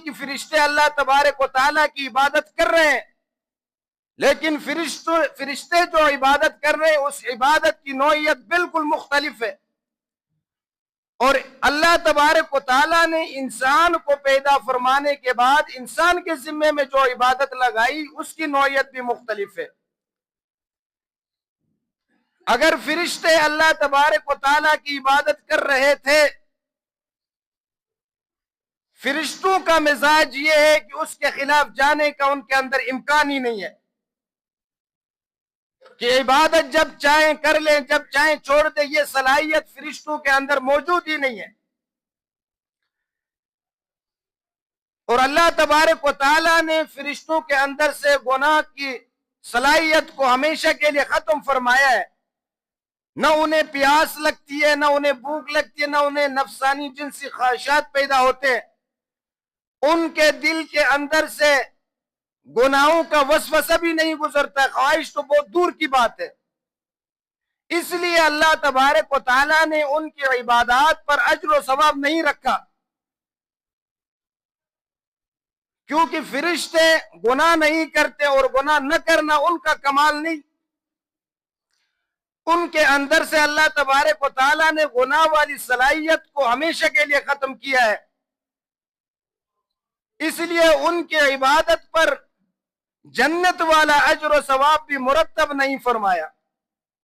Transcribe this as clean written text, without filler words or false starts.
کہ فرشتے اللہ تبارک و تعالیٰ کی عبادت کر رہے ہیں، لیکن فرشتے جو عبادت کر رہے ہیں اس عبادت کی نوعیت بالکل مختلف ہے، اور اللہ تبارک و تعالیٰ نے انسان کو پیدا فرمانے کے بعد انسان کے ذمے میں جو عبادت لگائی اس کی نوعیت بھی مختلف ہے۔ اگر فرشتے اللہ تبارک و تعالیٰ کی عبادت کر رہے تھے، فرشتوں کا مزاج یہ ہے کہ اس کے خلاف جانے کا ان کے اندر امکان ہی نہیں ہے کہ عبادت جب چاہیں کر لیں، جب چاہیں چھوڑ دیں، یہ صلاحیت فرشتوں کے اندر موجود ہی نہیں ہے۔ اور اللہ تبارک و تعالیٰ نے فرشتوں کے اندر سے گناہ کی صلاحیت کو ہمیشہ کے لیے ختم فرمایا ہے۔ نہ انہیں پیاس لگتی ہے، نہ انہیں بھوک لگتی ہے، نہ انہیں نفسانی جنسی خواہشات پیدا ہوتے ہیں۔ ان کے دل کے اندر سے گناہوں کا وسوسہ بھی نہیں گزرتا، خواہش تو بہت دور کی بات ہے۔ اس لیے اللہ تبارک و تعالیٰ نے ان کی عبادات پر اجر و ثواب نہیں رکھا، کیونکہ فرشتے گناہ نہیں کرتے، اور گناہ نہ کرنا ان کا کمال نہیں۔ ان کے اندر سے اللہ تبارک و تعالیٰ نے گناہ والی صلاحیت کو ہمیشہ کے لیے ختم کیا ہے، اس لیے ان کی عبادت پر جنت والا اجر و ثواب بھی مرتب نہیں فرمایا۔